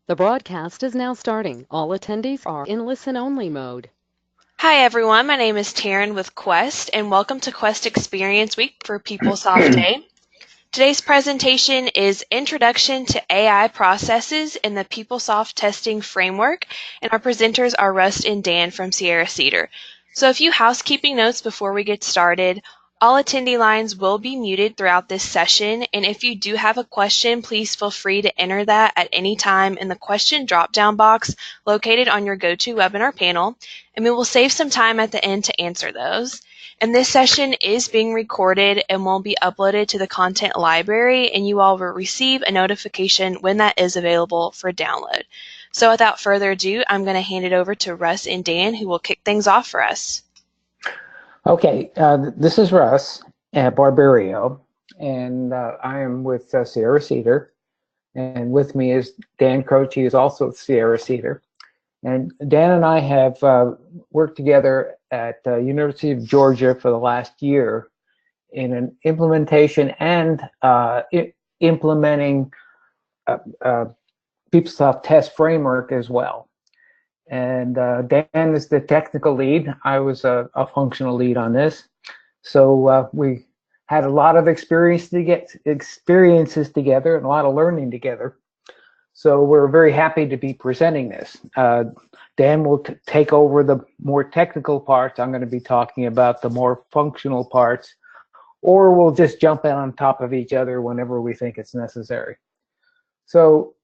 The broadcast is now starting. All attendees are in listen-only mode. Hi everyone, my name is Taryn with Quest, and welcome to Quest Experience Week for PeopleSoft Day. Today's presentation is Introduction to AI Processes in the PeopleSoft Testing Framework, and our presenters are Russ and Dan from Sierra-Cedar. So a few housekeeping notes before we get started. All attendee lines will be muted throughout this session, and if you do have a question, please feel free to enter that at any time in the question drop-down box located on your GoToWebinar panel, and we will save some time at the end to answer those. And this session is being recorded and will be uploaded to the content library, and you all will receive a notification when that is available for download. So without further ado, I'm going to hand it over to Russ and Dan, who will kick things off for us. Okay, this is Russ at Barbario, and I am with Sierra-Cedar, and with me is Dan Croce, who is also at Sierra-Cedar. And Dan and I have worked together at University of Georgia for the last year in an implementation and implementing PeopleSoft Test Framework as well. And Dan is the technical lead. I was a functional lead on this. So we had a lot of experiences together and a lot of learning together. So we're very happy to be presenting this. Dan will take over the more technical parts. I'm going to be talking about the more functional parts, or we'll just jump in on top of each other whenever we think it's necessary. So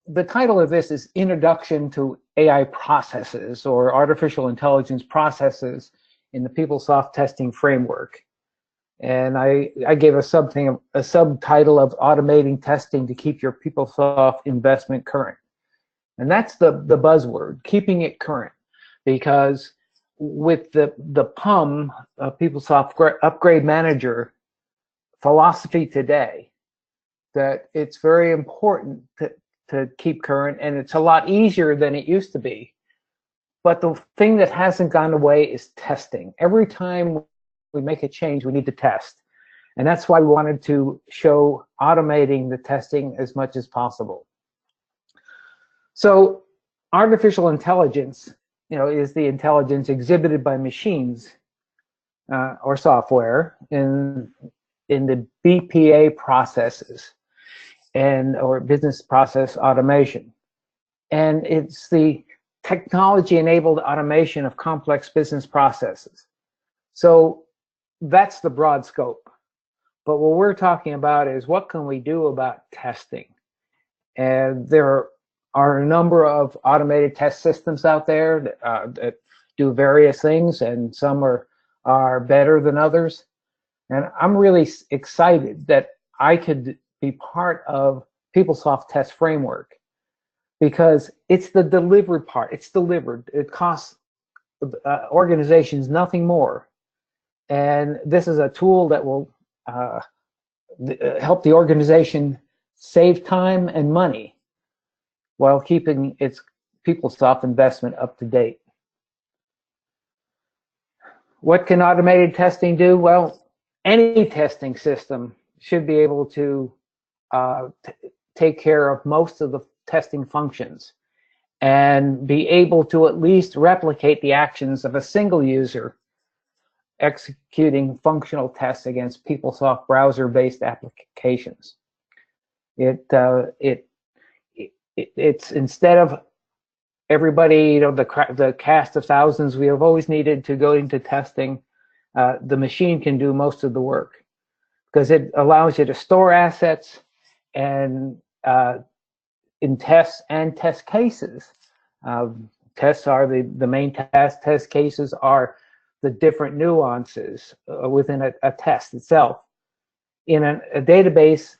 the title of this is Introduction to AI Processes, or Artificial Intelligence Processes in the PeopleSoft Testing Framework. And I gave a subtitle of Automating Testing to Keep Your PeopleSoft Investment Current. And that's the buzzword, keeping it current, because with the PUM, PeopleSoft Upgrade Manager philosophy today, that it's very important to keep current, and it's a lot easier than it used to be. But the thing that hasn't gone away is testing. Every time we make a change, we need to test. And that's why we wanted to show automating the testing as much as possible. So artificial intelligence, is the intelligence exhibited by machines or software in the BPA processes or business process automation. And it's the technology-enabled automation of complex business processes. So that's the broad scope. But what we're talking about is what can we do about testing? And there are a number of automated test systems out there that do various things, and some are better than others. And I'm really excited that I could be part of PeopleSoft Test Framework, because it's the delivered part. It's delivered. It costs organizations nothing more. And this is a tool that will help the organization save time and money while keeping its PeopleSoft investment up to date. What can automated testing do? Well, any testing system should be able to take care of most of the testing functions and be able to at least replicate the actions of a single user executing functional tests against PeopleSoft browser-based applications. It's instead of everybody, the cast of thousands we have always needed to go into testing, the machine can do most of the work, because it allows you to store assets and in tests and test cases. Tests are the main task. Test cases are the different nuances within a test itself. In a database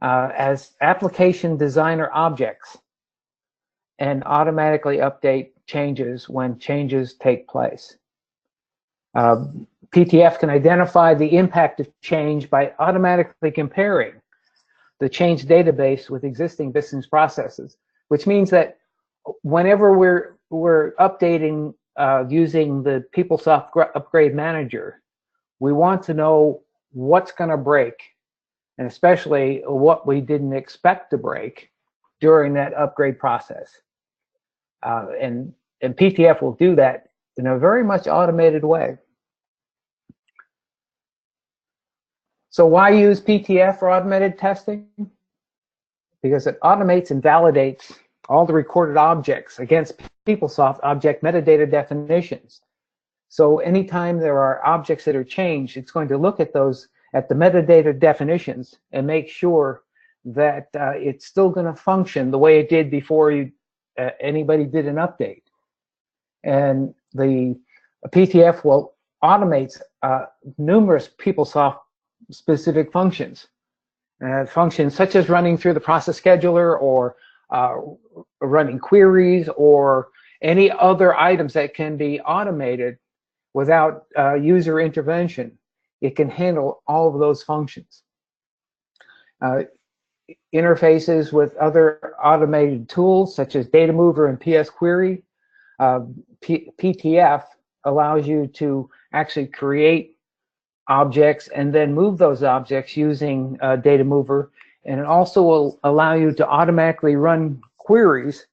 as application designer objects, and automatically update changes when changes take place. PTF can identify the impact of change by automatically comparing the change database with existing business processes, which means that whenever we're updating using the PeopleSoft Upgrade Manager, we want to know what's going to break, and especially what we didn't expect to break, during that upgrade process. And PTF will do that in a very much automated way. So why use PTF for automated testing? Because it automates and validates all the recorded objects against PeopleSoft object metadata definitions. So anytime there are objects that are changed, it's going to look at those, at the metadata definitions, and make sure that it's still going to function the way it did before anybody did an update. And the PTF will automate numerous PeopleSoft specific functions. Functions such as running through the process scheduler, or running queries, or any other items that can be automated without user intervention. It can handle all of those functions. Interfaces with other automated tools such as Data Mover and PS Query. PTF allows you to actually create objects and then move those objects using Data Mover, and it also will allow you to automatically run queries.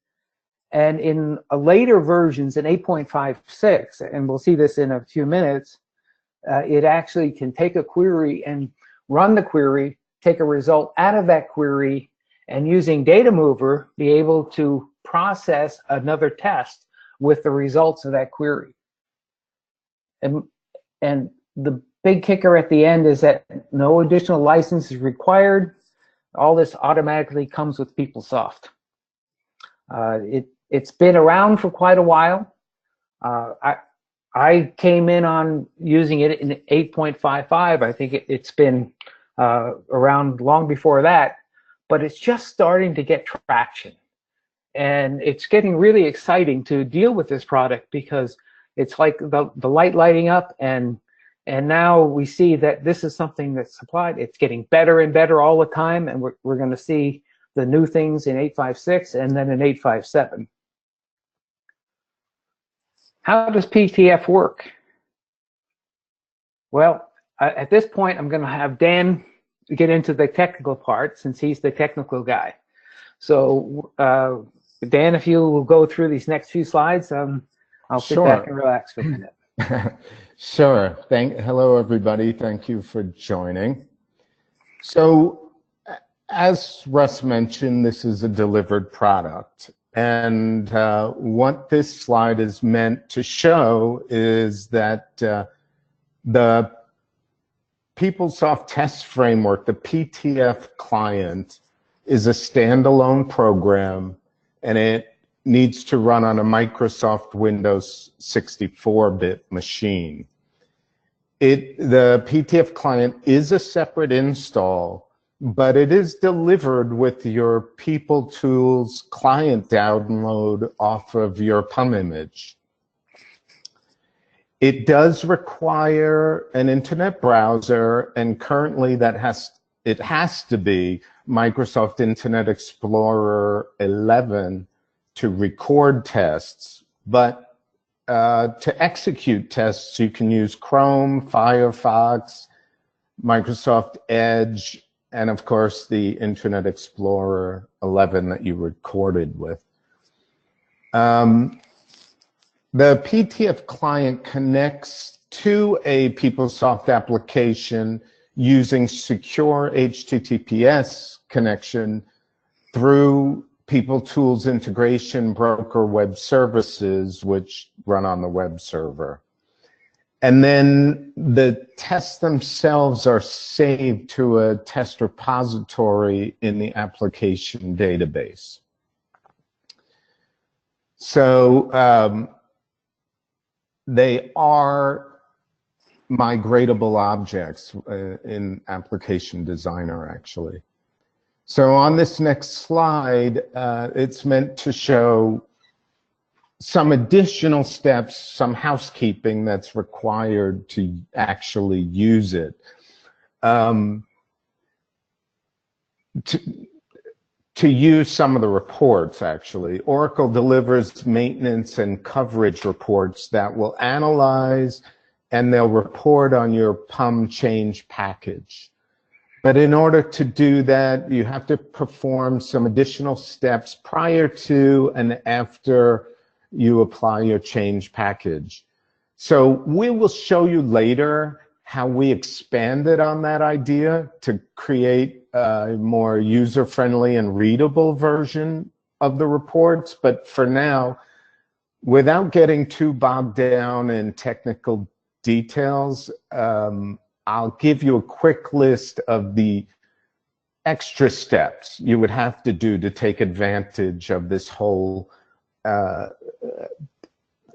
And in later versions, in 8.56, and we'll see this in a few minutes, it actually can take a query and run the query, take a result out of that query, and using Data Mover, be able to process another test with the results of that query. And the big kicker at the end is that no additional license is required. All this automatically comes with PeopleSoft. It's been around for quite a while. I came in on using it in 8.55. I think it's been around long before that, but it's just starting to get traction. And it's getting really exciting to deal with this product, because it's like the light lighting up, and now we see that this is something that's supplied. It's getting better and better all the time, and we're going to see the new things in 8.56 and then in 8.57. How does PTF work? Well, at this point, I'm going to have Dan get into the technical part, since he's the technical guy. So, Dan, if you will go through these next few slides, I'll sit back and relax for a minute. Sure. Hello, everybody. Thank you for joining. So, as Russ mentioned, this is a delivered product. And what this slide is meant to show is that the PeopleSoft Test Framework, the PTF client, is a standalone program, and it needs to run on a Microsoft Windows 64-bit machine. The PTF client is a separate install, but it is delivered with your PeopleTools client download off of your PUM image. It does require an internet browser, and currently it has to be Microsoft Internet Explorer 11 to record tests, but to execute tests, you can use Chrome, Firefox, Microsoft Edge, and of course the Internet Explorer 11 that you recorded with. The PTF client connects to a PeopleSoft application using secure HTTPS connection through PeopleTools integration broker web services, which run on the web server. And then the tests themselves are saved to a test repository in the application database. So they are migratable objects in Application Designer, actually. So on this next slide, it's meant to show some additional steps, some housekeeping that's required to actually use it. To use some of the reports, actually, Oracle delivers maintenance and coverage reports that will analyze, and they'll report on your PUM change package. But in order to do that, you have to perform some additional steps prior to and after you apply your change package. So we will show you later how we expanded on that idea to create a more user-friendly and readable version of the reports. But for now, without getting too bogged down in technical details, I'll give you a quick list of the extra steps you would have to do to take advantage of this whole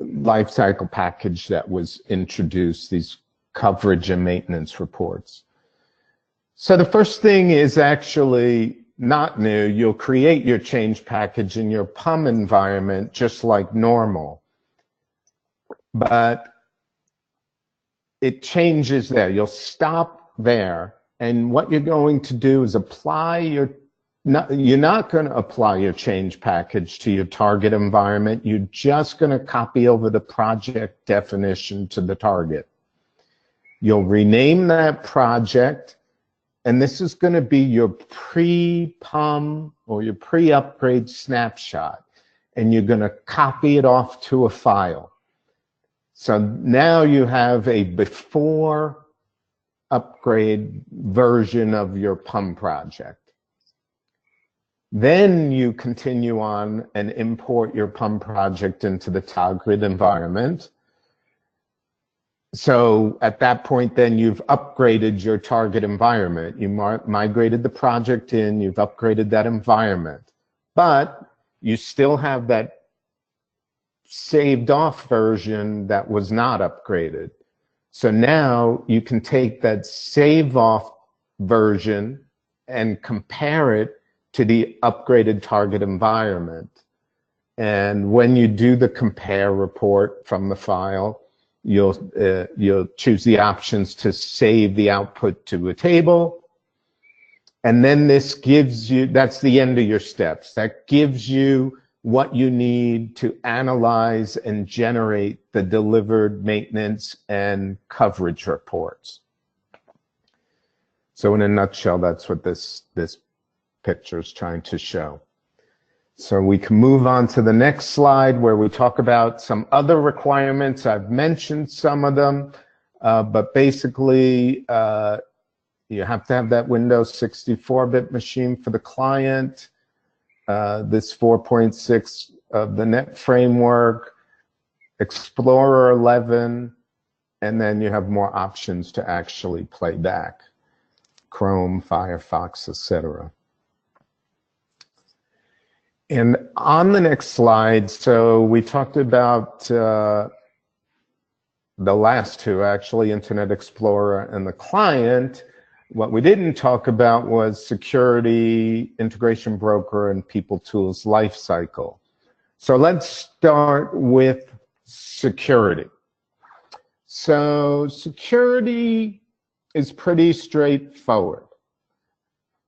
lifecycle package that was introduced, these coverage and maintenance reports. So the first thing is actually not new. You'll create your change package in your PUM environment just like normal, but it changes there. You'll stop there, and what you're going to do is apply your, you're not going to apply your change package to your target environment. You're just going to copy over the project definition to the target. You'll rename that project, and this is going to be your pre-PUM or your pre-upgrade snapshot, and you're going to copy it off to a file. So now you have a before upgrade version of your PUM project. Then you continue on and import your PUM project into the target environment. So at that point, then you've upgraded your target environment. You migrated the project in, you've upgraded that environment, but you still have that saved off version that was not upgraded. So now you can take that save off version and compare it to the upgraded target environment. And when you do the compare report from the file, you'll choose the options to save the output to a table. And then this gives you, that's the end of your steps. That gives you what you need to analyze and generate the delivered maintenance and coverage reports. So in a nutshell, that's what this picture is trying to show. So we can move on to the next slide where we talk about some other requirements. I've mentioned some of them, but basically you have to have that Windows 64-bit machine for the client, this 4.6 of the Net Framework, Explorer 11, and then you have more options to actually play back, Chrome, Firefox, etc. And on the next slide, so we talked about the last two, actually, Internet Explorer and the client. What we didn't talk about was security, integration broker, and PeopleTools lifecycle. So let's start with security. So security is pretty straightforward.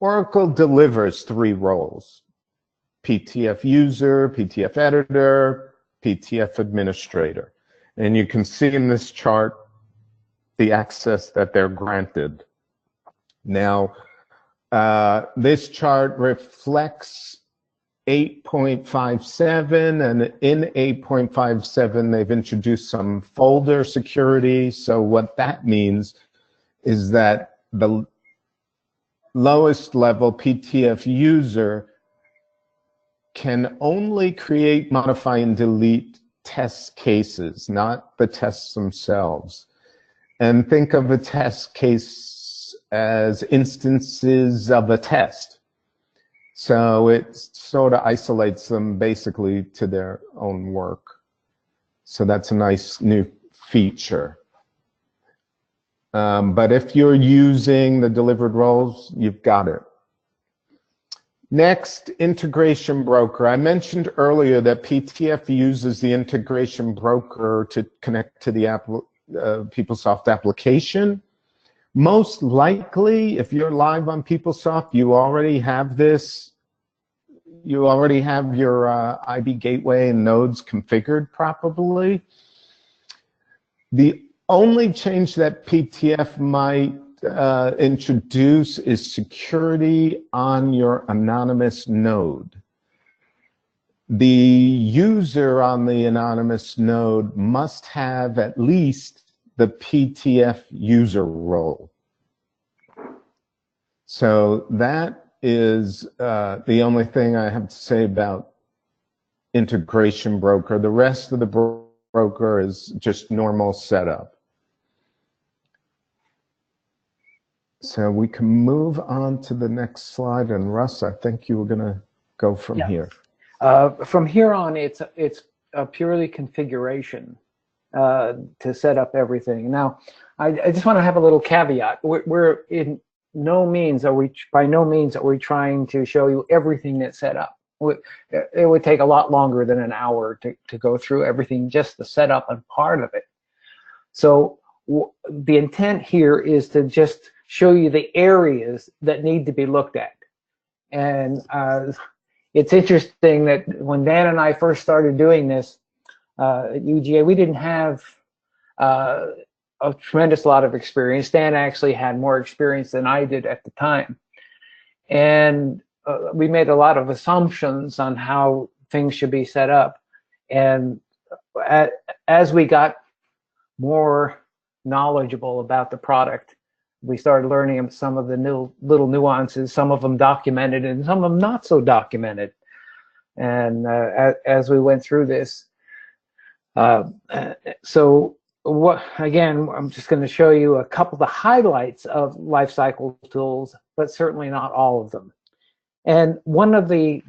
Oracle delivers 3 roles: PTF user, PTF editor, PTF administrator. And you can see in this chart the access that they're granted. Now, this chart reflects 8.57, and in 8.57 they've introduced some folder security. So what that means is that the lowest level PTF user can only create, modify, and delete test cases, not the tests themselves. And think of a test case as instances of a test. So it sort of isolates them basically to their own work. So that's a nice new feature. But if you're using the delivered roles, you've got it. Next, integration broker. I mentioned earlier that PTF uses the integration broker to connect to the PeopleSoft application. Most likely, if you're live on PeopleSoft, you already have this. You already have your IB gateway and nodes configured properly. The only change that PTF might introduce is security on your anonymous node. The user on the anonymous node must have at least the PTF user role. So that is the only thing I have to say about integration broker. The rest of the broker is just normal setup. So we can move on to the next slide. And Russ, I think you were going to go from here. From here on, it's a purely configuration to set up everything. Now, I just want to have a little caveat. We're in by no means are we trying to show you everything that's set up. It would take a lot longer than an hour to go through everything, just the setup and part of it. So the intent here is to just show you the areas that need to be looked at. And it's interesting that when Dan and I first started doing this at UGA, we didn't have a tremendous lot of experience. Dan actually had more experience than I did at the time. And we made a lot of assumptions on how things should be set up. And as we got more knowledgeable about the product, we started learning some of the little nuances, some of them documented and some of them not so documented. And as we went through this, again, I'm just going to show you a couple of the highlights of lifecycle tools, but certainly not all of them. And one of the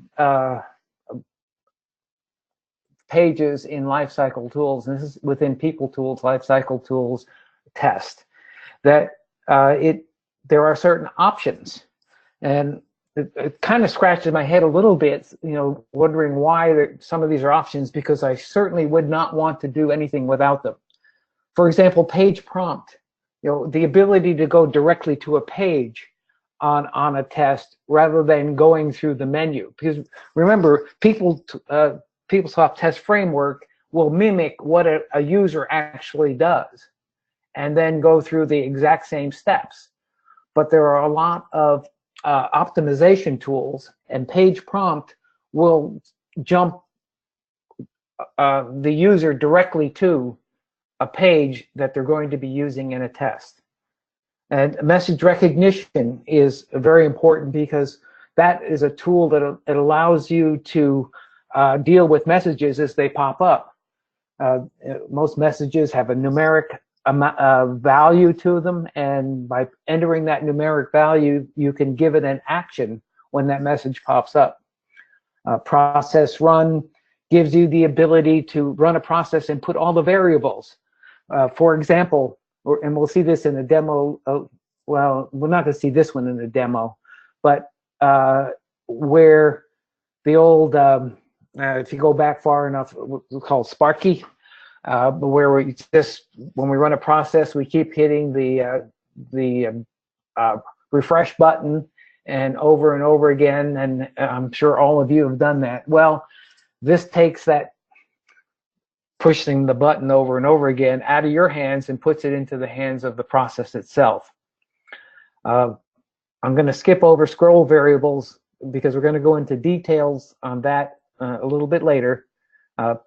pages in lifecycle tools, and this is within PeopleTools lifecycle tools test, that there are certain options, and it kind of scratches my head a little bit, wondering why some of these are options, because I certainly would not want to do anything without them. For example, page prompt, the ability to go directly to a page on a test rather than going through the menu. Because remember, PeopleSoft Test Framework will mimic what a user actually does and then go through the exact same steps. But there are a lot of optimization tools, and page prompt will jump the user directly to a page that they're going to be using in a test. And message recognition is very important, because that is a tool that it allows you to deal with messages as they pop up. Most messages have a numeric value to them, and by entering that numeric value, you can give it an action when that message pops up. Process run gives you the ability to run a process and put all the variables. For example, and we'll see this in the demo, well, we're not going to see this one in the demo, but where the old, if you go back far enough, we call it Sparky, where when we run a process, we keep hitting the refresh button and over again, and I'm sure all of you have done that. Well, this takes that pushing the button over and over again out of your hands and puts it into the hands of the process itself. I'm going to skip over scroll variables because we're going to go into details on that a little bit later.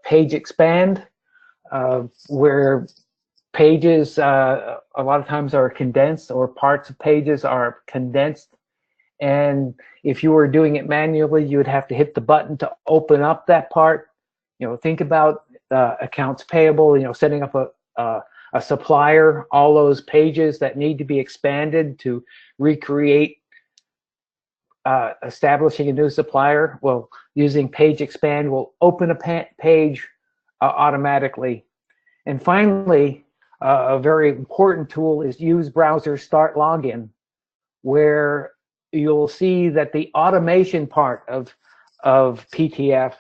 Page expand, where pages a lot of times are condensed, or parts of pages are condensed. And if you were doing it manually, you would have to hit the button to open up that part. Think about accounts payable, setting up a supplier, all those pages that need to be expanded to recreate establishing a new supplier. Well, using page expand will open a page automatically. And finally, a very important tool is use browser start login, where you'll see that the automation part of PTF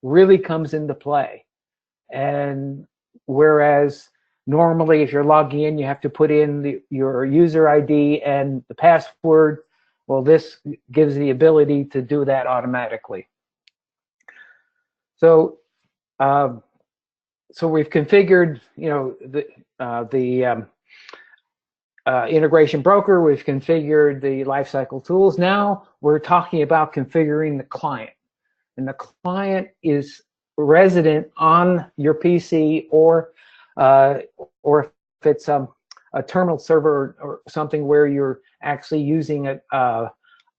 really comes into play. And whereas normally if you're logging in, you have to put in your user ID and the password, well, this gives the ability to do that automatically. So we've configured, the integration broker, we've configured the lifecycle tools. Now we're talking about configuring the client. And the client is resident on your PC, or if it's a terminal server or something where you're actually using a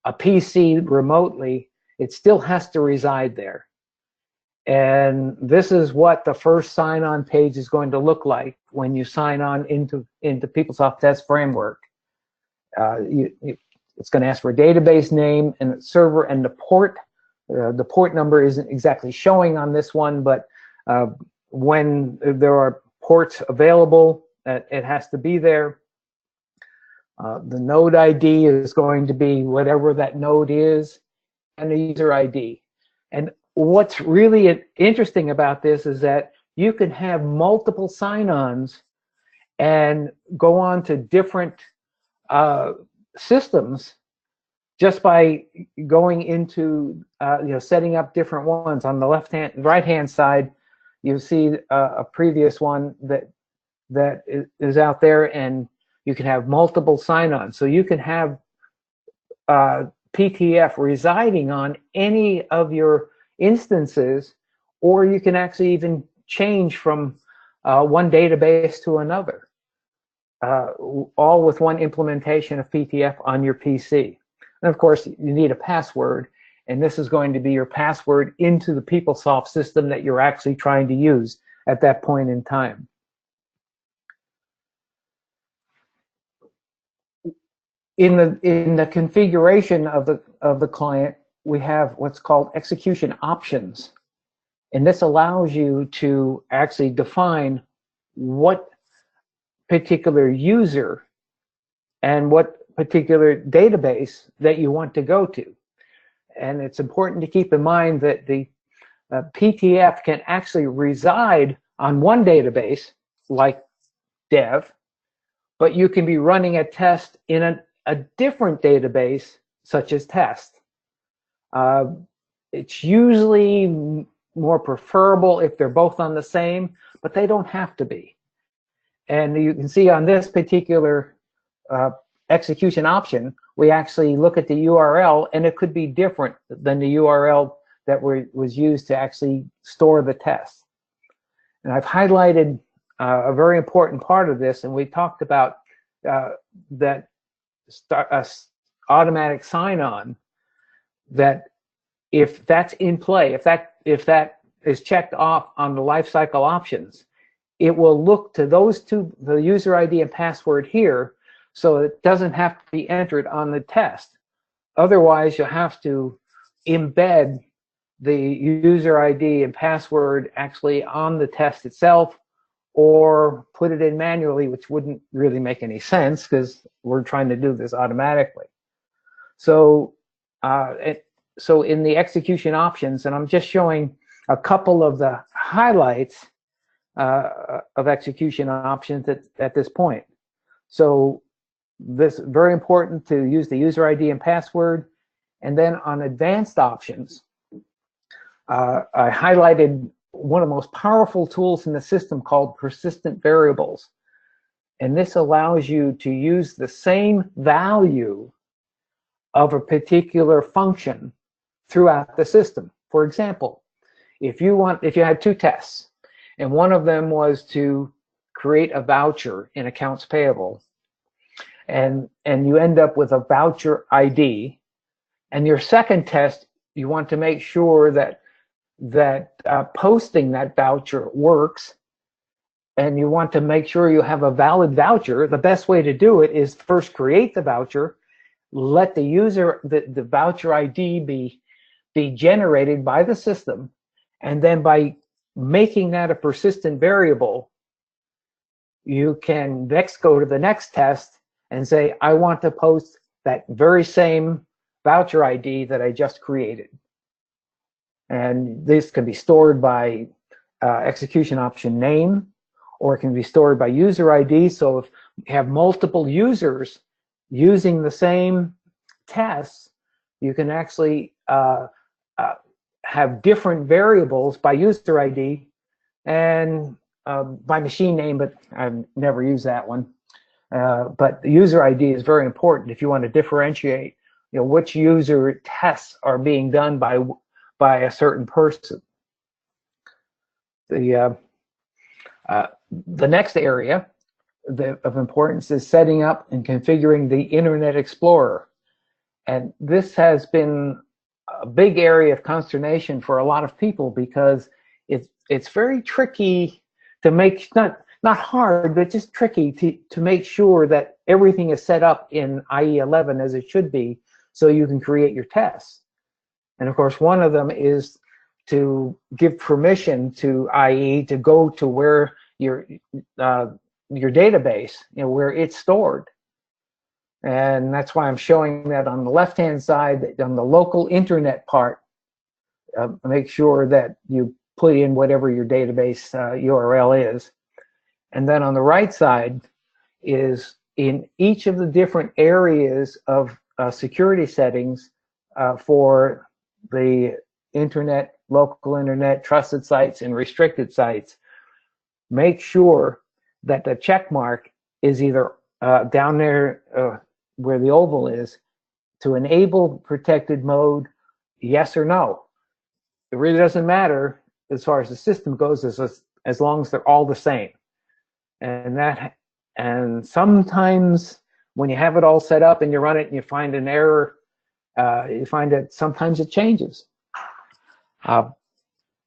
PC remotely, it still has to reside there. And this is what the first sign-on page is going to look like when you sign on into PeopleSoft Test Framework. It's going to ask for a database name and a server and the port. The port number isn't exactly showing on this one, but when there are ports available, it has to be there. The node ID is going to be whatever that node is, and the user ID. And what's really interesting about this is that you can have multiple sign-ons and go on to different systems just by going into setting up different ones. On the right-hand side, you see a previous one that is out there, and you can have multiple sign-ons. So you can have PTF residing on any of your instances, or you can actually even change from one database to another, all with one implementation of PTF on your PC. And of course, you need a password, and this is going to be your password into the PeopleSoft system that you're actually trying to use at that point in time. In the configuration of the client, we have what's called execution options, and this allows you to actually define what particular user and what particular database that you want to go to. And it's important to keep in mind that the PTF can actually reside on one database, like dev, but you can be running a test in a different database, such as test. It's usually more preferable if they're both on the same, but they don't have to be. And you can see on this particular execution option, we actually look at the URL, and it could be different than the URL that was used to actually store the test. And I've highlighted a very important part of this, and we talked about that automatic sign-on, that if that's in play, if that is checked off on the lifecycle options, it will look to those two, the user ID and password here, so it doesn't have to be entered on the test. Otherwise, you'll have to embed the user ID and password actually on the test itself, or put it in manually, which wouldn't really make any sense because we're trying to do this automatically. So, so in the execution options, and I'm just showing a couple of the highlights of execution options at this point. So this is very important to use the user ID and password. And then on advanced options, I highlighted one of the most powerful tools in the system called persistent variables. And this allows you to use the same value of a particular function throughout the system. For example, if you had two tests, and one of them was to create a voucher in accounts payable, and you end up with a voucher ID, and your second test, you want to make sure that posting that voucher works, and you want to make sure you have a valid voucher. The best way to do it is first create the voucher, let the user, the voucher ID be generated by the system, and then by making that a persistent variable, you can next go to the next test and say, I want to post that very same voucher ID that I just created. And this can be stored by execution option name, or it can be stored by user ID. So if you have multiple users using the same tests, you can actually have different variables by user ID and by machine name, but I've never used that one. But the user ID is very important if you want to differentiate, which user tests are being done by a certain person. The next area of importance is setting up and configuring the Internet Explorer. And this has been a big area of consternation for a lot of people because it's very tricky to make, not hard, but just tricky to make sure that everything is set up in IE11 as it should be so you can create your tests. And of course, one of them is to give permission to IE to go to where your database, where it's stored. And that's why I'm showing that on the left-hand side, on the local internet part, make sure that you put in whatever your database URL is. And then on the right side is in each of the different areas of security settings for the internet, local internet, trusted sites, and restricted sites. Make sure that the check mark is either down there where the oval is to enable protected mode, yes or no. It really doesn't matter as far as the system goes as long as they're all the same. And sometimes when you have it all set up and you run it and you find an error, you find that sometimes it changes.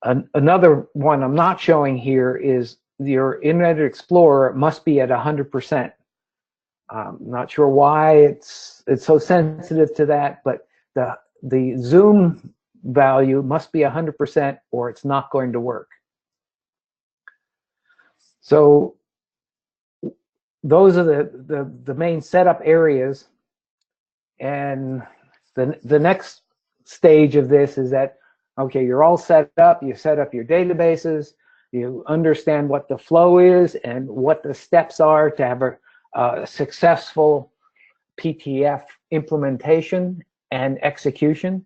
Another one I'm not showing here is your Internet Explorer must be at 100%. I'm not sure why it's so sensitive to that, but the zoom value must be 100% or it's not going to work. So those are the main setup areas. And the next stage of this is that, okay, you're all set up, you set up your databases, you understand what the flow is and what the steps are to have a successful PTF implementation and execution.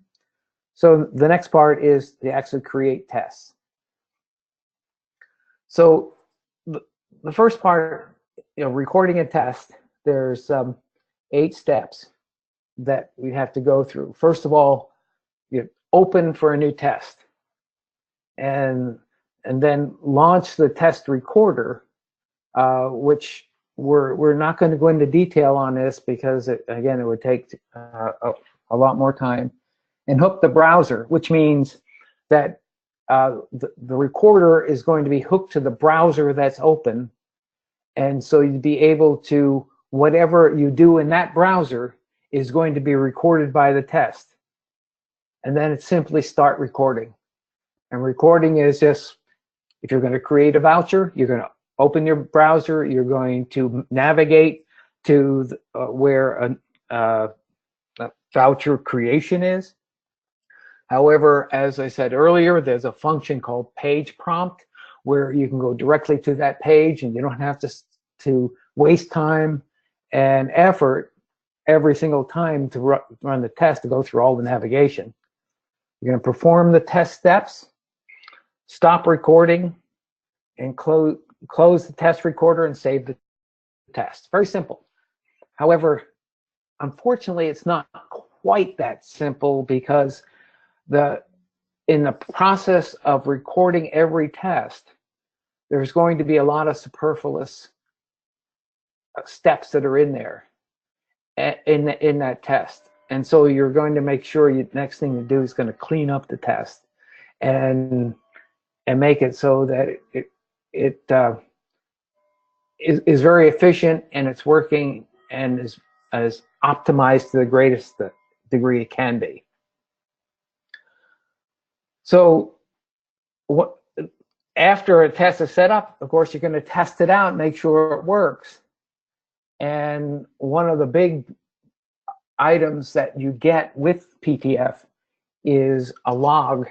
So the next part is to actually create tests. So the first part, recording a test, there's 8 steps that we have to go through. First of all, you open for a new test, and then launch the test recorder, which we're not going to go into detail on this because again it would take a lot more time. And hook the browser, which means that the recorder is going to be hooked to the browser that's open, and so you'd be able to, whatever you do in that browser is going to be recorded by the test. And then it's simply start recording. And recording is just, if you're going to create a voucher, you're going to open your browser, you're going to navigate to where a voucher creation is. However, as I said earlier, there's a function called page prompt where you can go directly to that page and you don't have to waste time and effort every single time to run the test, to go through all the navigation. You're going to perform the test steps, stop recording, and close the test recorder and save the test. Very simple. However, unfortunately, it's not quite that simple because in the process of recording every test, there's going to be a lot of superfluous steps that are in there in that test. And so you're going to make sure next thing you do is going to clean up the test and make it so that it is very efficient and it's working and is optimized to the greatest degree it can be. So after a test is set up, of course, you're going to test it out and make sure it works. And one of the big items that you get with PTF is a log.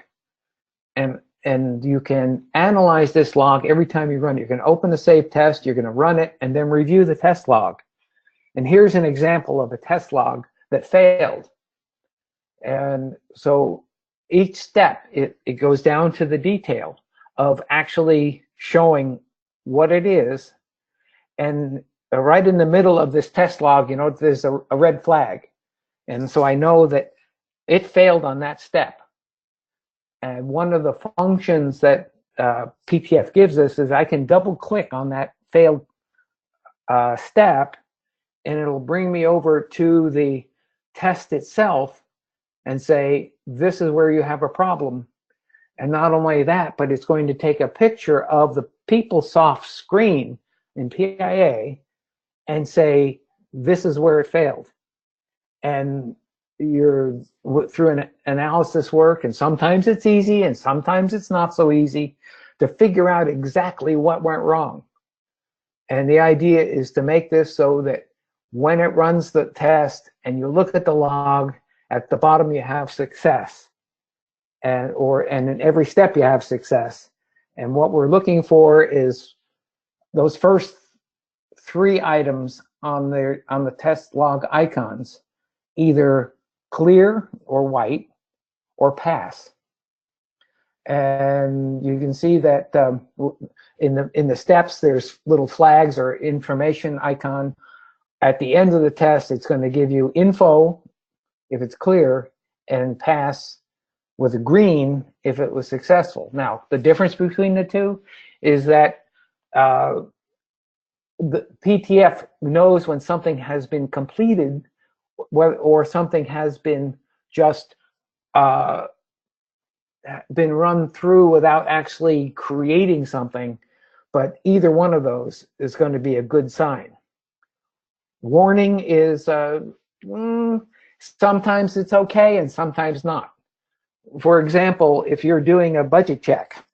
And you can analyze this log every time you run it. You're going to open the save test, you're going to run it, and then review the test log. And here's an example of a test log that failed. And so each step, it goes down to the detail of actually showing what it is. And right in the middle of this test log, you know, there's a red flag. And so I know that it failed on that step. And one of the functions that PTF gives us is I can double click on that failed step, and it'll bring me over to the test itself and say, this is where you have a problem. And not only that, but it's going to take a picture of the PeopleSoft screen in PIA and say, this is where it failed. And you're through an analysis work, and sometimes it's easy and sometimes it's not so easy to figure out exactly what went wrong. And the idea is to make this so that when it runs the test and you look at the log, at the bottom you have success, and in every step you have success. And what we're looking for is those first 3 items on the test log icons, either clear or white or pass. And you can see that in the steps there's little flags or information icon. At the end of the test, it's going to give you info if it's clear and pass with a green if it was successful. Now, the difference between the two is that the PTF knows when something has been completed or something has been just been run through without actually creating something, but either one of those is going to be a good sign. Warning is sometimes it's okay and sometimes not. For example, if you're doing a budget check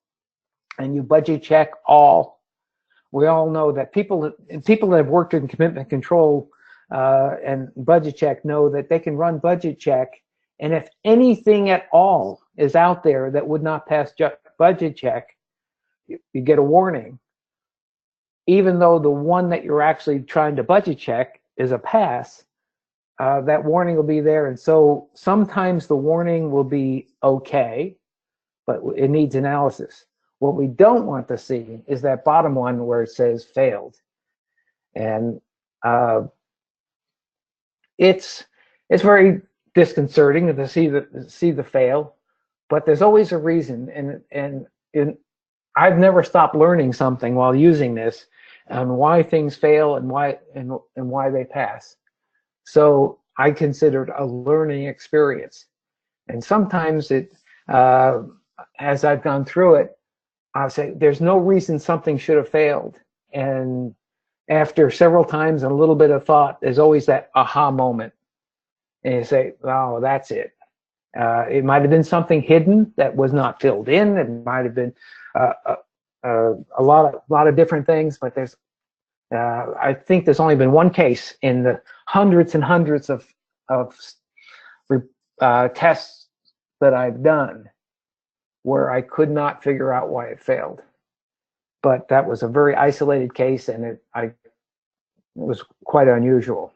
and you budget check all, we all know that people that have worked in commitment control and budget check know that they can run budget check, and if anything at all is out there that would not pass budget check, you get a warning, even though the one that you're actually trying to budget check is a pass. That warning will be there, and so sometimes the warning will be okay, but it needs analysis. What we don't want to see is that bottom one where it says failed, and it's very disconcerting to see the fail, but there's always a reason, and I've never stopped learning something while using this on why things fail and why they pass. So I consider it a learning experience, and sometimes it, as I've gone through it, I'll say there's no reason something should have failed, and after several times and a little bit of thought, there's always that aha moment, and you say, "Oh, that's it." It might have been something hidden that was not filled in. It might have been a lot of different things, but there's. I think there's only been one case in the hundreds and hundreds of tests that I've done where I could not figure out why it failed. But that was a very isolated case, and it was quite unusual.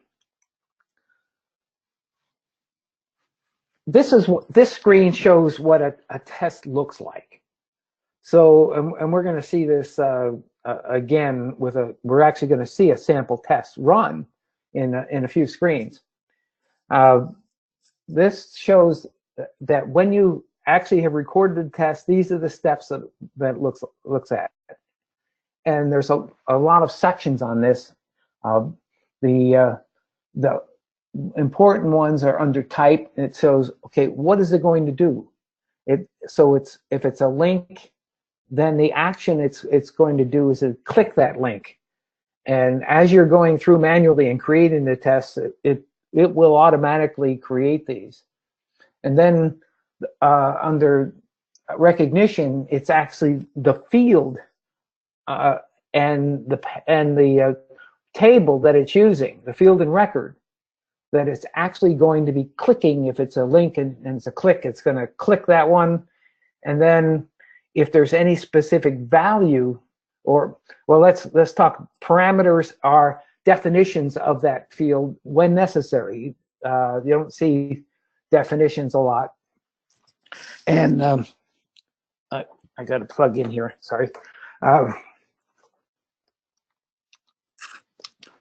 This screen shows what a test looks like. So, and we're going to see this again we're actually going to see a sample test run in a few screens. This shows that when you actually have recorded the test, these are the steps that it looks at. And there's a lot of sections on this. The important ones are under type, and it shows, okay, what is it going to do? So if it's a link, then the action it's going to do is to click that link. And as you're going through manually and creating the tests, it will automatically create these. And then under recognition, it's actually the field and the table that it's using, the field and record, that it's actually going to be clicking. If it's a link and it's a click, it's going to click that one. And then if there's any specific value, or, well, let's talk parameters are definitions of that field when necessary. You don't see definitions a lot. And I got to plug in here, sorry.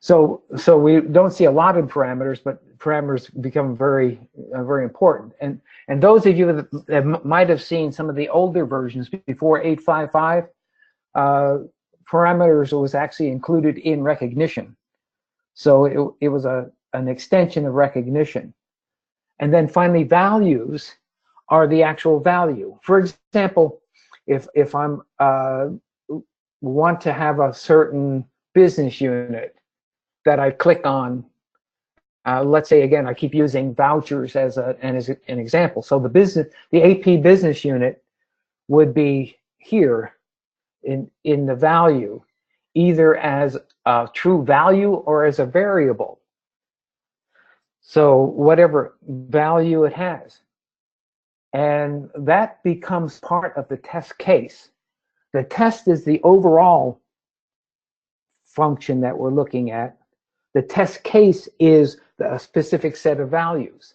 So we don't see a lot of parameters, but parameters become very important. And those of you that might have seen some of the older versions before 855, parameters was actually included in recognition. So it was an extension of recognition. And then finally, values are the actual value. For example, if I'm want to have a certain business unit that I click on, let's say again, I keep using vouchers as an example. So the AP business unit would be here in the value, either as a true value or as a variable. So whatever value it has. And that becomes part of the test case. The test is the overall function that we're looking at. The test case is a specific set of values,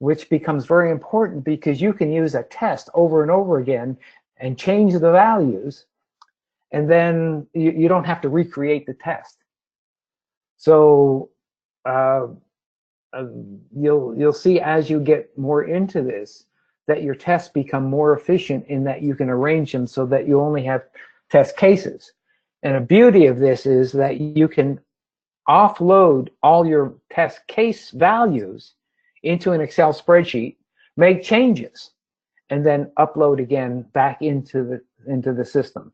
which becomes very important because you can use a test over and over again and change the values, and then you don't have to recreate the test. So you'll see as you get more into this that your tests become more efficient in that you can arrange them so that you only have test cases. And the beauty of this is that you can offload all your test case values into an Excel spreadsheet, make changes, and then upload again back into the system,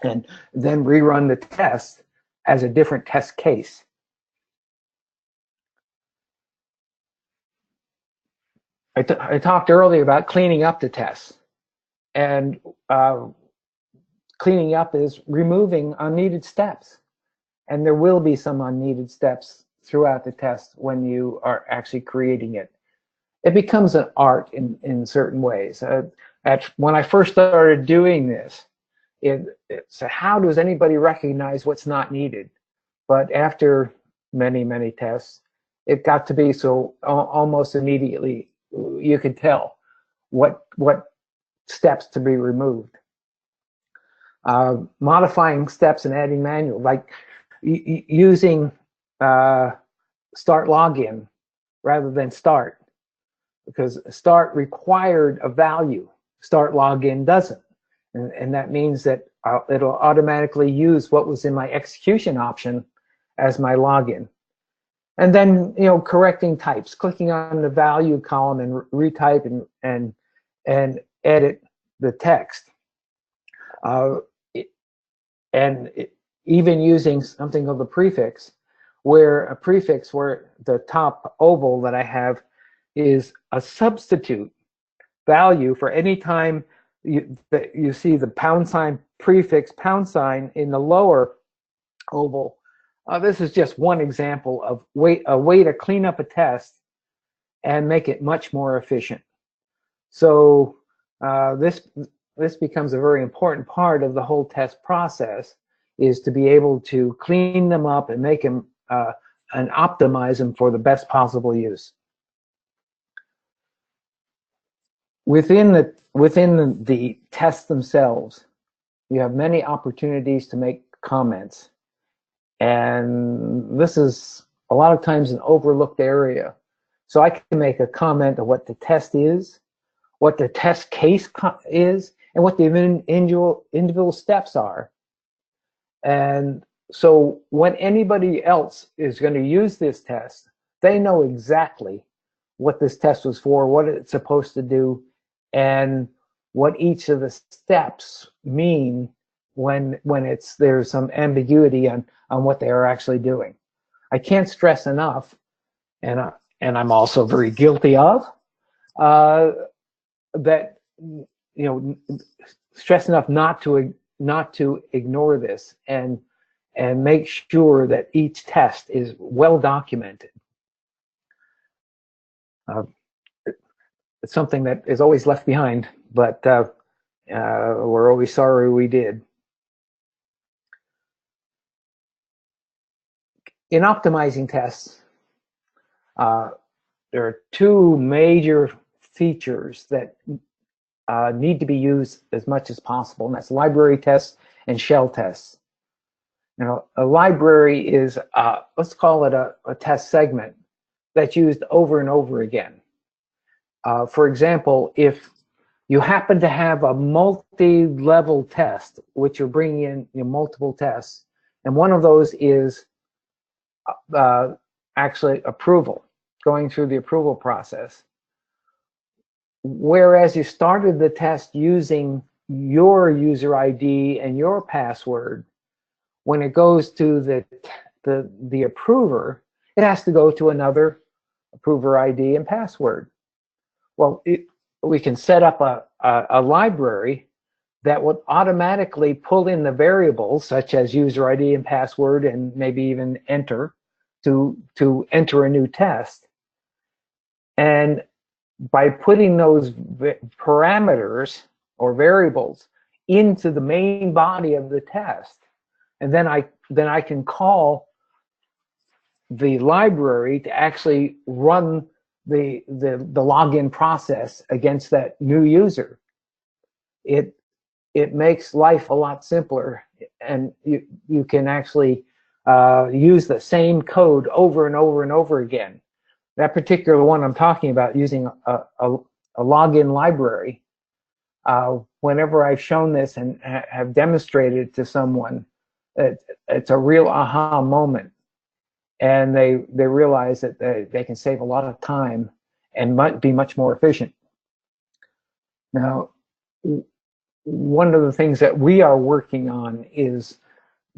and then rerun the test as a different test case. I talked earlier about cleaning up the tests, and cleaning up is removing unneeded steps. And there will be some unneeded steps throughout the test when you are actually creating it. It becomes an art in certain ways. When I first started doing this, it's how does anybody recognize what's not needed? But after many, many tests, it got to be so almost immediately you could tell what steps to be removed. Modifying steps and adding manual, like using start login rather than start, because start required a value, start login doesn't, and that means that it'll automatically use what was in my execution option as my login. And then correcting types, clicking on the value column and retype and edit the text, even using something called the prefix, where a prefix where the top oval that I have is a substitute value for any time you see the # prefix # in the lower oval. This is just one example of a way to clean up a test and make it much more efficient. So this becomes a very important part of the whole test process, is to be able to clean them up and make them and optimize them for the best possible use. Within the tests themselves, you have many opportunities to make comments. And this is a lot of times an overlooked area. So I can make a comment of what the test is, what the test case is, and what the individual steps are. And so when anybody else is going to use this test, they know exactly what this test was for, what it's supposed to do, and what each of the steps mean when there's some ambiguity on what they are actually doing. I can't stress enough, and I'm also very guilty of that. Stress enough not to ignore this and make sure that each test is well documented. It's something that is always left behind, but we're always sorry we did. In optimizing tests, there are two major features that need to be used as much as possible, and that's library tests and shell tests. You know, a library is, let's call it a test segment that's used over and over again. For example, if you happen to have a multi-level test, which you're bringing in multiple tests, and one of those is actually approval, going through the approval process. Whereas you started the test using your user ID and your password, when it goes to the approver, it has to go to another approver ID and password. Well, we can set up a library that would automatically pull in the variables such as user ID and password, and maybe even enter to enter a new test. And by putting those parameters or variables into the main body of the test, and then I can call the library to actually run the login process against that new user. It makes life a lot simpler, and you can actually use the same code over and over and over again. That particular one I'm talking about, using a login library, whenever I've shown this and have demonstrated to someone, it's a real aha moment. And they realize that they can save a lot of time and might be much more efficient. Now, one of the things that we are working on is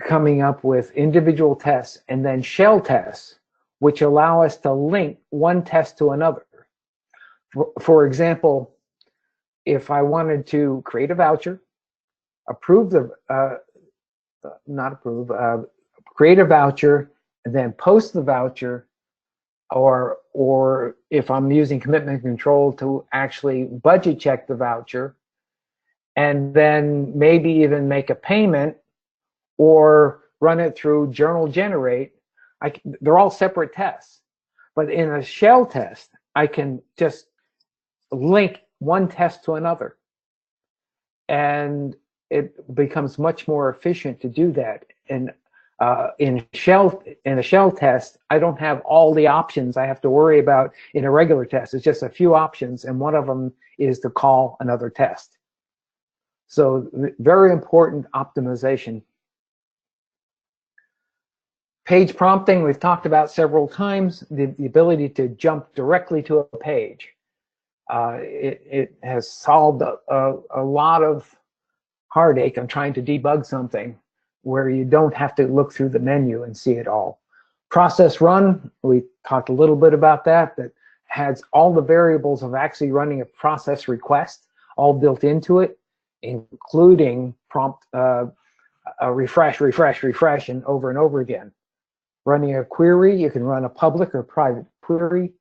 coming up with individual tests and then shell tests, which allow us to link one test to another. For example, if I wanted to create a voucher, create a voucher, and then post the voucher, or if I'm using commitment control to actually budget check the voucher, and then maybe even make a payment or run it through journal generate, they're all separate tests. But in a shell test, I can just link one test to another. And it becomes much more efficient to do that. And in a shell test, I don't have all the options I have to worry about in a regular test. It's just a few options, and one of them is to call another test. So very important optimization. Page prompting, we've talked about several times, the ability to jump directly to a page. It has solved a lot of heartache on trying to debug something where you don't have to look through the menu and see it all. Process run, we talked a little bit about that has all the variables of actually running a process request all built into it, including prompt refresh, and over again. Running a query, you can run a public or private query,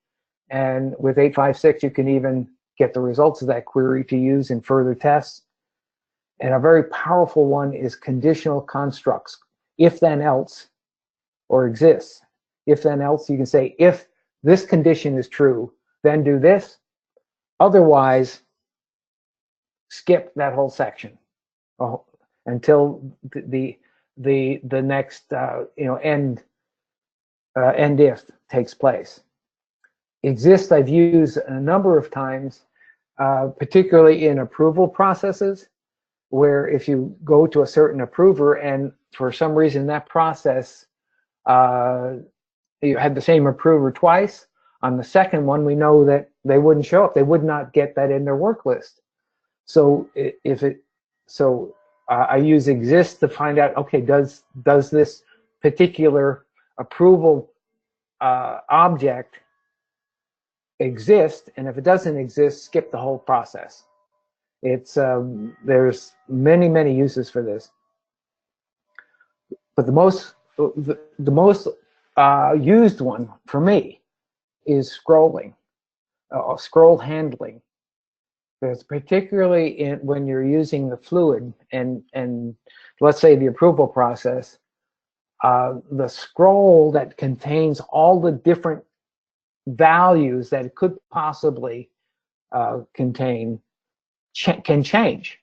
and with 856 you can even get the results of that query to use in further tests. And a very powerful one is conditional constructs. If then else, or exists. If then else, you can say, if this condition is true, then do this. Otherwise, skip that whole section until the next end if takes place. Exist I've used a number of times, particularly in approval processes, where if you go to a certain approver and for some reason that process, you had the same approver twice, on the second one we know that they wouldn't show up. They would not get that in their work list. So I use exist to find out, okay, does this particular approval object exist? And if it doesn't exist, skip the whole process. It's there's many uses for this, but the most used one for me is scrolling, scroll handling. Because particularly when you're using the fluid and let's say the approval process, the scroll that contains all the different values that it could possibly contain can change.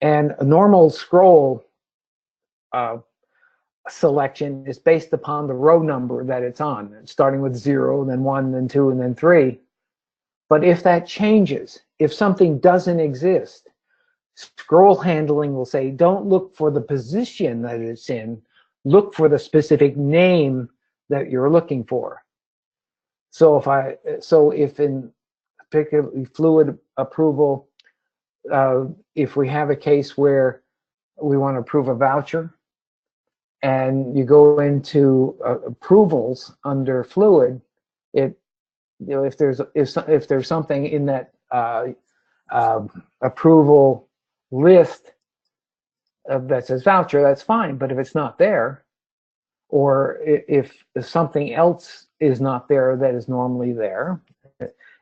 And a normal scroll selection is based upon the row number that it's on, starting with 0, then 1, then 2, and then 3. But if that changes, if something doesn't exist, scroll handling will say, don't look for the position that it's in, look for the specific name that you're looking for. So if in particularly fluid approval, if we have a case where we want to approve a voucher, and you go into approvals under fluid, if there's something in that approval list that says voucher, that's fine. But if it's not there, or if something else is not there that is normally there,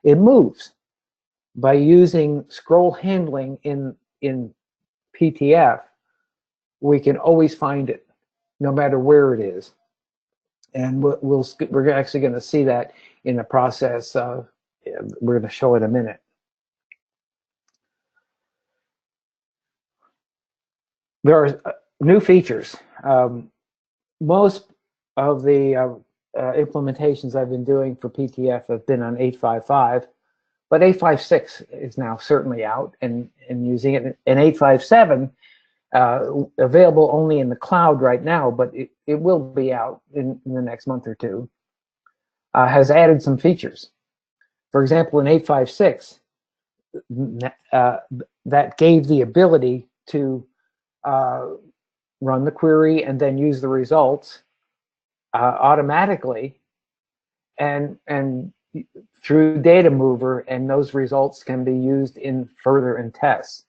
it moves. By using scroll handling in PTF, we can always find it, no matter where it is. And we're actually going to see that in the process. We're going to show it in a minute. There are new features. Most of the implementations I've been doing for PTF have been on 8.5.5, but 8.5.6 is now certainly out and using it. And 8.5.7, available only in the cloud right now, but it will be out in the next month or two, has added some features. For example, in 8.5.6, that gave the ability to run the query and then use the results automatically and through data mover, and those results can be used further in tests.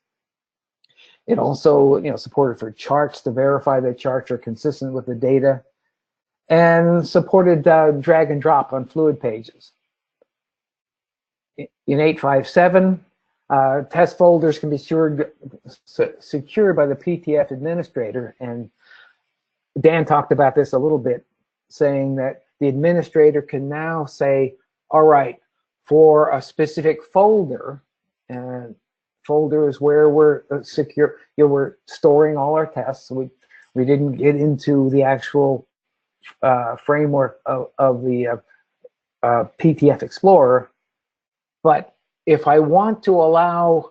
It also supported for charts to verify that charts are consistent with the data, and supported drag and drop on fluid pages. In 8.5.7, test folders can be secured by the PTF administrator, and Dan talked about this a little bit, saying that the administrator can now say, all right, for a specific folder, and folder is where we're secure, we're storing all our tests. We didn't get into the actual framework of the PTF Explorer, but if I want to allow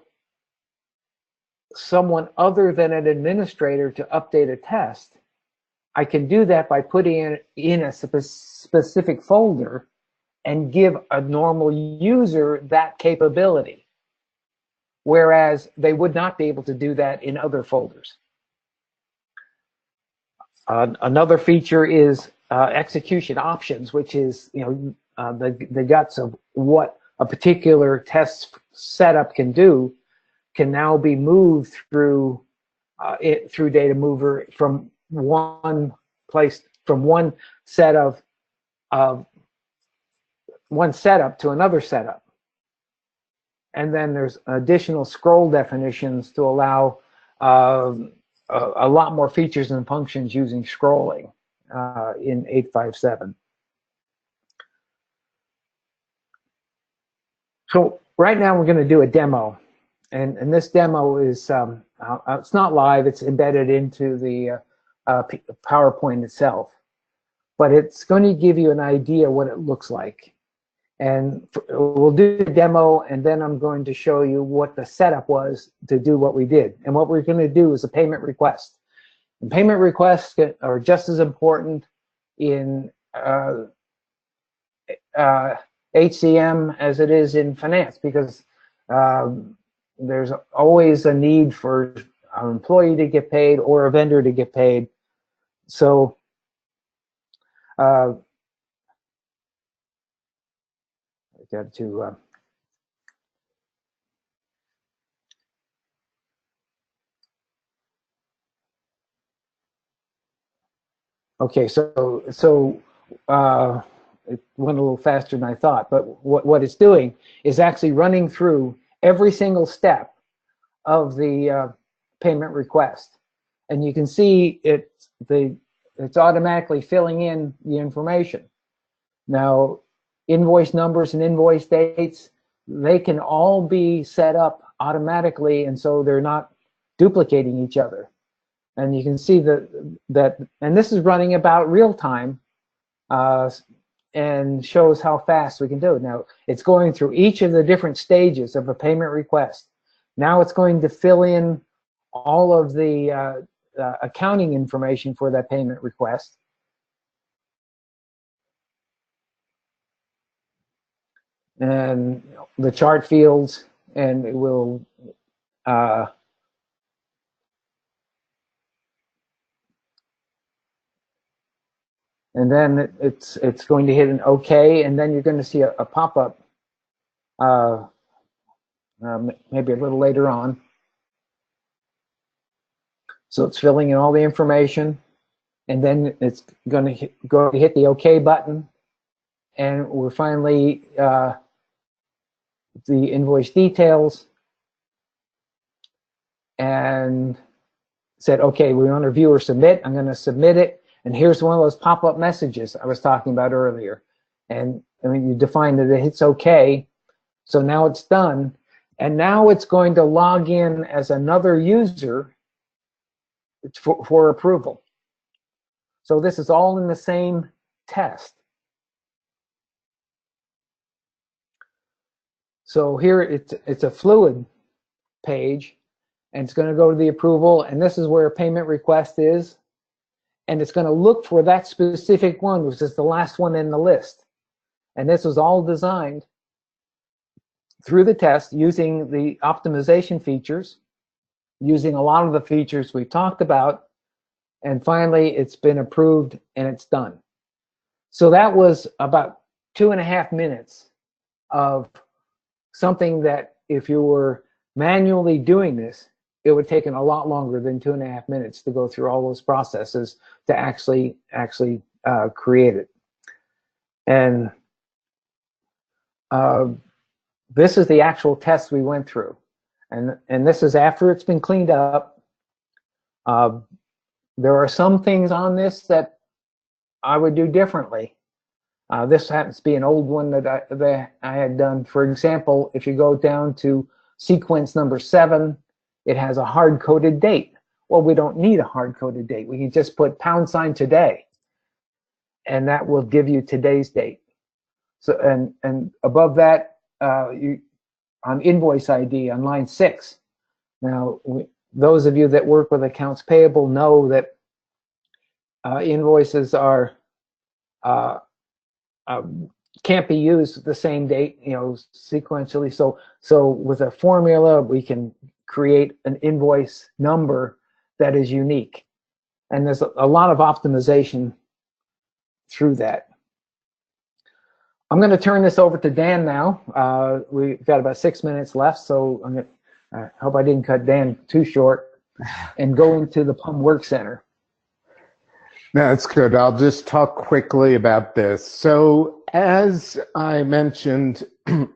someone other than an administrator to update a test, I can do that by putting it in a specific folder and give a normal user that capability, whereas they would not be able to do that in other folders. Another feature is execution options, which is the guts of what a particular test setup can do, can now be moved through through Data Mover from one place, from one setup to another setup. And then there's additional scroll definitions to allow a lot more features and functions using scrolling in 8.5.7. So right now we're going to do a demo, and this demo is it's not live, it's embedded into the PowerPoint itself, but it's going to give you an idea what it looks like. And we'll do the demo, and then I'm going to show you what the setup was to do what we did. And what we're going to do is a payment request. And payment requests are just as important in HCM as it is in finance, because there's always a need for an employee to get paid or a vendor to get paid. So I got to okay, so it went a little faster than I thought, but what it's doing is actually running through every single step of the payment request, and you can see it's automatically filling in the information. Now, invoice numbers and invoice dates, they can all be set up automatically, and so they're not duplicating each other. And you can see and this is running about real time, and shows how fast we can do it. Now, it's going through each of the different stages of a payment request. Now it's going to fill in all of the accounting information for that payment request. And the chart fields, and it will and then it's going to hit an OK, and then you're going to see a pop-up maybe a little later on. So it's filling in all the information, and then it's going to hit the OK button, and we're finally the invoice details, and said, okay, we want to view or submit. I'm going to submit it. And here's one of those pop-up messages I was talking about earlier. And I mean, you define that it hits OK. So now it's done. And now it's going to log in as another user for approval. So this is all in the same test. So here it's a fluid page, and it's going to go to the approval, and this is where a payment request is, and it's going to look for that specific one, which is the last one in the list. And this was all designed through the test using the optimization features, using a lot of the features we talked about, and finally it's been approved and it's done. So that was about 2.5 minutes of something that if you were manually doing this, it would have taken a lot longer than 2.5 minutes to go through all those processes to actually create it. And this is the actual test we went through. And this is after it's been cleaned up. There are some things on this that I would do differently. This happens to be an old one that I had done. For example, if you go down to sequence number 7, it has a hard-coded date. Well, we don't need a hard-coded date. We can just put # today, and that will give you today's date. So, and above that, on invoice ID on line 6. Now, those of you that work with accounts payable know that invoices are can't be used the same date, sequentially. So with a formula, we can create an invoice number that is unique, and there's a lot of optimization through that. I'm going to turn this over to Dan now. We've got about 6 minutes left, so I hope I didn't cut Dan too short, and go into the PUM Workcenter. That's good. I'll just talk quickly about this. So as I mentioned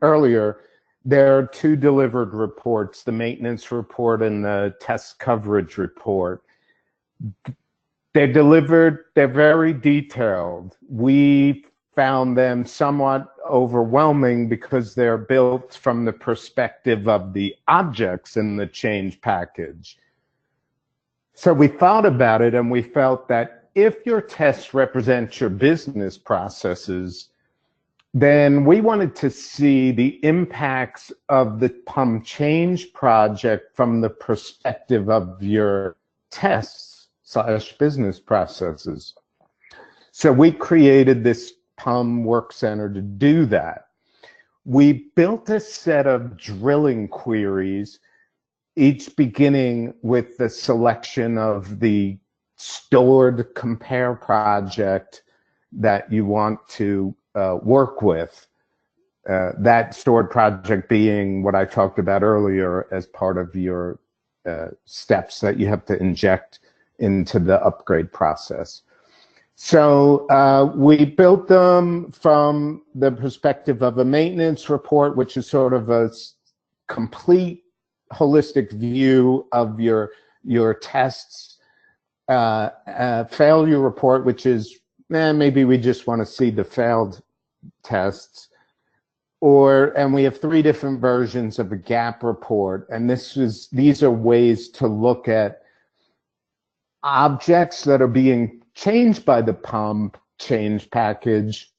earlier, there are 2 delivered reports, the maintenance report and the test coverage report. They're delivered, they're very detailed. We found them somewhat overwhelming because they're built from the perspective of the objects in the change package. So we thought about it, and we felt that if your tests represent your business processes, then we wanted to see the impacts of the PUM change project from the perspective of your tests/business processes. So we created this PUM Workcenter to do that. We built a set of drilling queries, each beginning with the selection of the stored compare project that you want to work with. That stored project being what I talked about earlier as part of your steps that you have to inject into the upgrade process. So we built them from the perspective of a maintenance report, which is sort of a complete holistic view of your tests. Failure report, which is maybe we just want to see the failed tests, and we have 3 different versions of a gap report, and these are ways to look at objects that are being changed by the pump change package,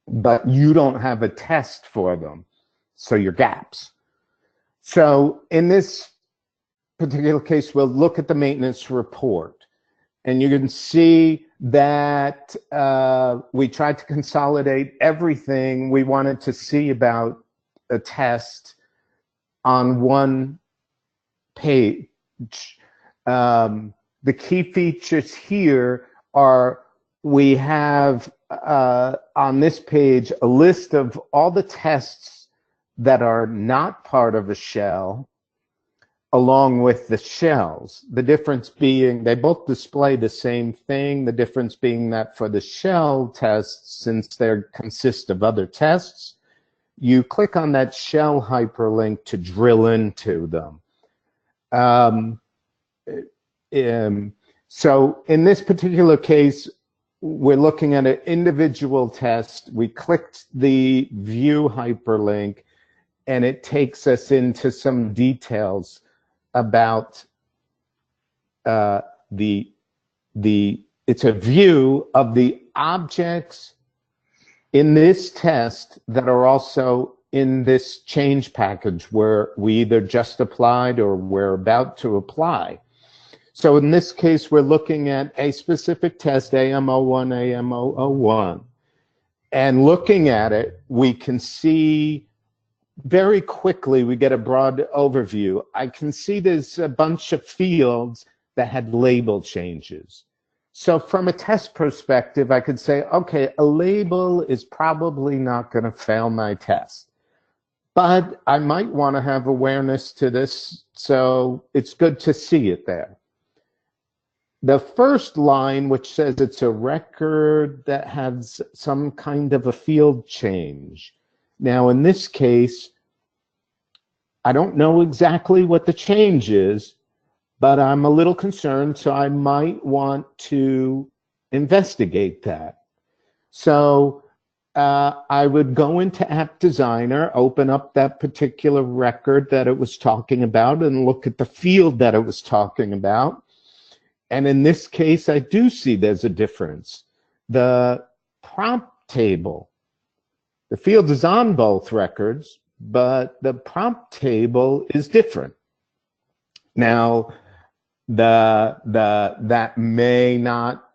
but you don't have a test for them, so your gaps. So in this particular case, we'll look at the maintenance report, and you can see that we tried to consolidate everything we wanted to see about a test on one page. The key features here are we have on this page a list of all the tests that are not part of a shell, along with the shells. The difference being they both display the same thing, the difference being that for the shell tests, since they consist of other tests, you click on that shell hyperlink to drill into them. So in this particular case, we're looking at an individual test. We clicked the view hyperlink, and it takes us into some details about it's a view of the objects in this test that are also in this change package where we either just applied or we're about to apply. So in this case, we're looking at a specific test, AM01, AM001. And looking at it, we can see very quickly, we get a broad overview. I can see there's a bunch of fields that had label changes. So from a test perspective, I could say, okay, a label is probably not going to fail my test. But I might want to have awareness to this, so it's good to see it there. The first line, which says it's a record that has some kind of a field change. Now, in this case, I don't know exactly what the change is, but I'm a little concerned, so I might want to investigate that. So I would go into App Designer, open up that particular record that it was talking about, and look at the field that it was talking about. And in this case, I do see there's a difference. The prompt table, the field is on both records, but the prompt table is different. Now, that may not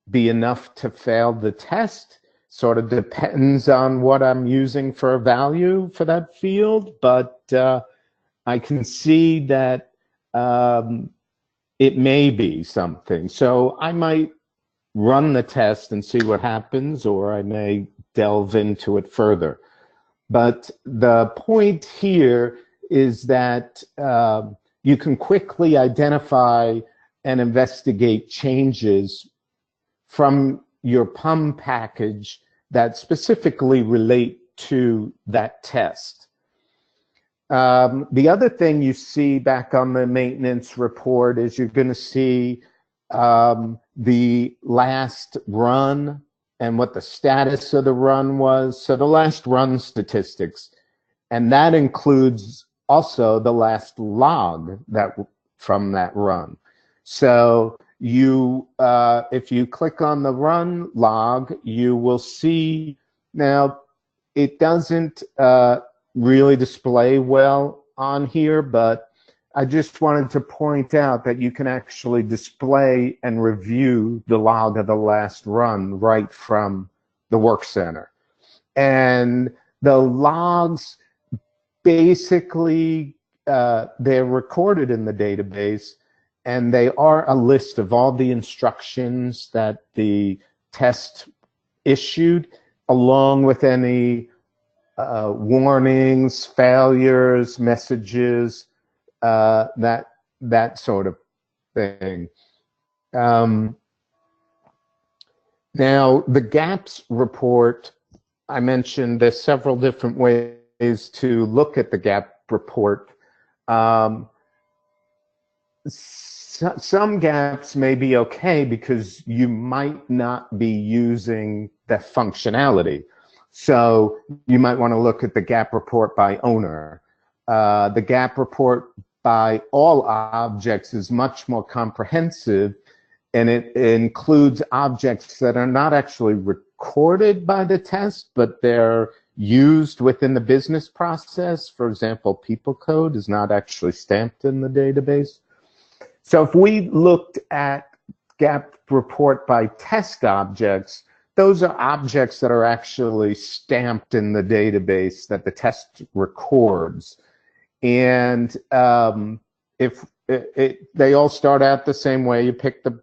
be enough to fail the test. Sort of depends on what I'm using for a value for that field, but I can see that it may be something. So I might run the test and see what happens, or I may delve into it further. But the point here is that you can quickly identify and investigate changes from your PUM package that specifically relate to that test. The other thing you see back on the maintenance report is you're going to see the last run and what the status of the run was. So the last run statistics, and that includes also the last log from that run. So you, if you click on the run log, you will see, now it doesn't really display well on here, but I just wanted to point out that you can actually display and review the log of the last run right from the workcenter. And the logs basically, they're recorded in the database, and they are a list of all the instructions that the test issued, along with any warnings, failures, messages, that sort of thing. Now, the gaps report, I mentioned there's several different ways to look at the gap report. Some gaps may be okay because you might not be using the functionality. So you might want to look at the gap report by owner. The gap report by all objects is much more comprehensive, and it includes objects that are not actually recorded by the test, but they're used within the business process. For example, people code is not actually stamped in the database. So if we looked at gap report by test objects, those are objects that are actually stamped in the database that the test records. And if they all start out the same way, you pick the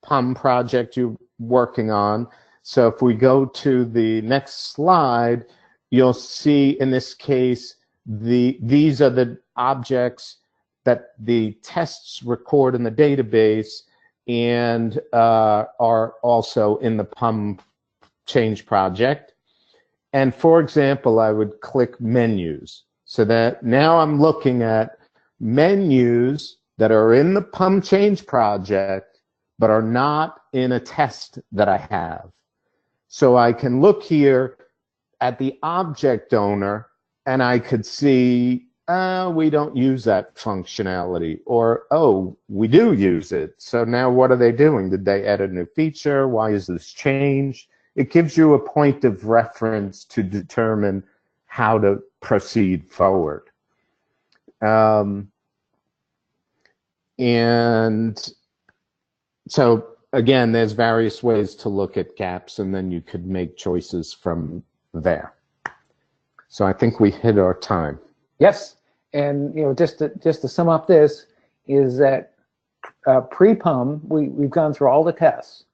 PUM project you're working on. So if we go to the next slide, you'll see in this case, these are the objects that the tests record in the database and are also in the PUM change project. And for example, I would click menus. So that now I'm looking at menus that are in the PUM change project, but are not in a test that I have. So I can look here at the object owner and I could see, we don't use that functionality, or, oh, we do use it. So now what are they doing? Did they add a new feature? Why is this changed? It gives you a point of reference to determine how to proceed forward. And so again, there's various ways to look at gaps, and then you could make choices from there. So I think we hit our time. Yes, and just to sum up this is that pre-PUM we've gone through all the tests,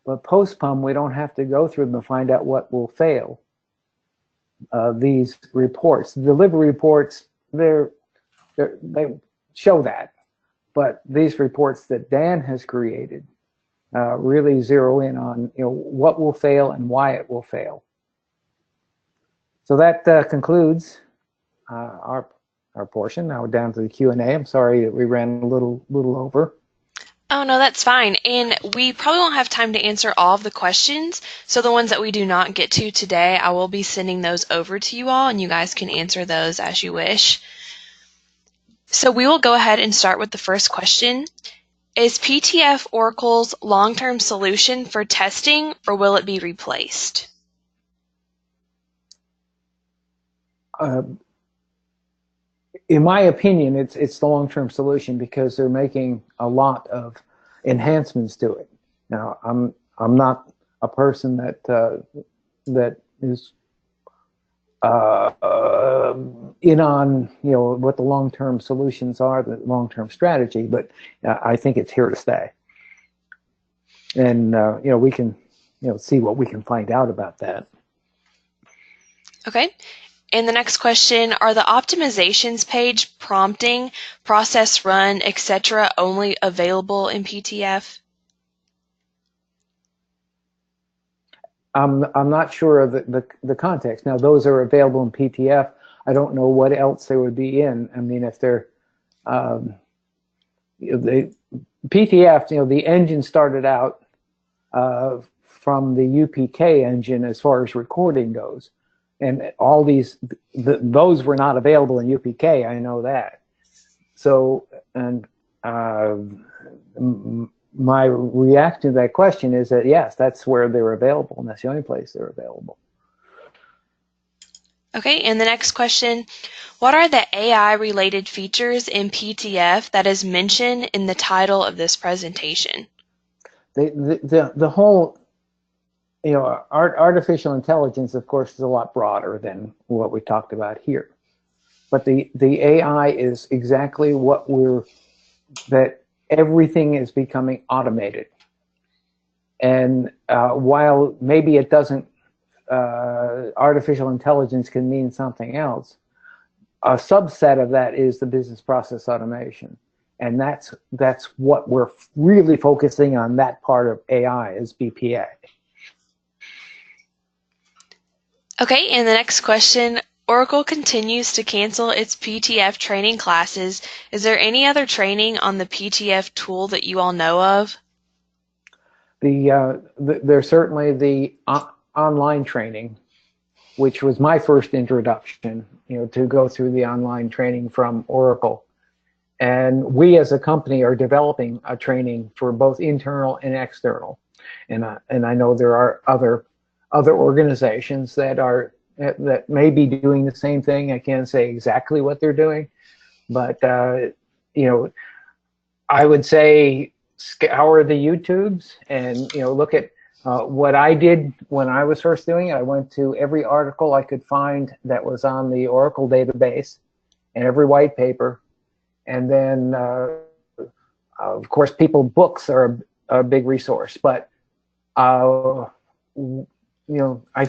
but post-PUM we don't have to go through them to find out what will fail. These reports, the delivery reports, they show that, but these reports that Dan has created really zero in on what will fail and why it will fail. So that concludes our portion. Now we're down to the Q&A. I'm sorry that we ran a little over. Oh, no, that's fine. And we probably won't have time to answer all of the questions. So the ones that we do not get to today, I will be sending those over to you all, and you guys can answer those as you wish. So we will go ahead and start with the first question. Is PTF Oracle's long-term solution for testing, or will it be replaced? In my opinion, it's the long-term solution because they're making a lot of enhancements to it. Now, I'm not a person that is in on what the long-term solutions are, the long-term strategy, but I think it's here to stay. And we can see what we can find out about that. Okay. And the next question, are the optimizations page, prompting, process run, etc. only available in PTF? I'm not sure of the context. Now, those are available in PTF. I don't know what else they would be in. I mean, if they're the PTF, the engine started out from the UPK engine as far as recording goes. And all those were not available in UPK, I know that. So, and my reaction to that question is that, yes, that's where they're available, and that's the only place they're available. Okay, and the next question, what are the AI-related features in PTF that is mentioned in the title of this presentation? The whole artificial intelligence, of course, is a lot broader than what we talked about here. But the AI is exactly that everything is becoming automated. And while maybe it doesn't, artificial intelligence can mean something else, a subset of that is the business process automation. And that's what we're really focusing on, that part of AI is BPA. Okay, and the next question, Oracle continues to cancel its PTF training classes. Is there any other training on the PTF tool that you all know of? There's certainly the online training, which was my first introduction, to go through the online training from Oracle. And we as a company are developing a training for both internal and external. And I know there are other organizations that may be doing the same thing. I can't say exactly what they're doing, but you know, I would say scour the YouTubes and look at what I did when I was first doing it. I went to every article I could find that was on the Oracle database and every white paper. And then, of course, books are a big resource. But, I can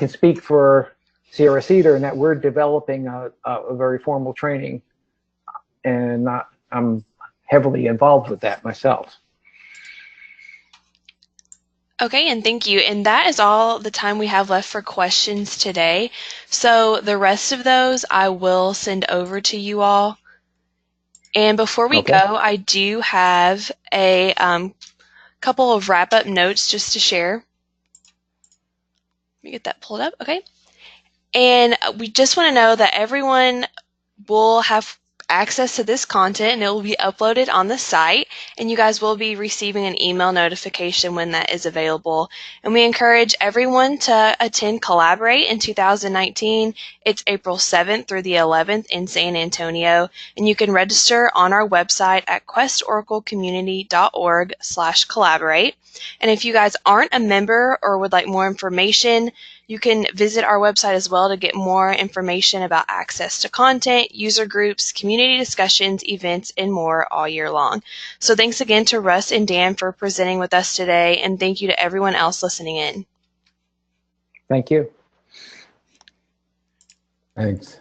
speak for Sierra-Cedar in that we're developing a very formal training. And I'm heavily involved with that myself. Okay, and thank you. And that is all the time we have left for questions today. So the rest of those I will send over to you all. And before we go, I do have a couple of wrap-up notes just to share. Let me get that pulled up. Okay. And we just want to know that everyone will have access to this content and it will be uploaded on the site, and you guys will be receiving an email notification when that is available. And we encourage everyone to attend Collaborate in 2019. It's April 7th through the 11th in San Antonio, and you can register on our website at questoraclecommunity.org/collaborate. And if you guys aren't a member or would like more information, you can visit our website as well to get more information about access to content, user groups, community discussions, events, and more all year long. So thanks again to Russ and Dan for presenting with us today, and thank you to everyone else listening in. Thank you. Thanks.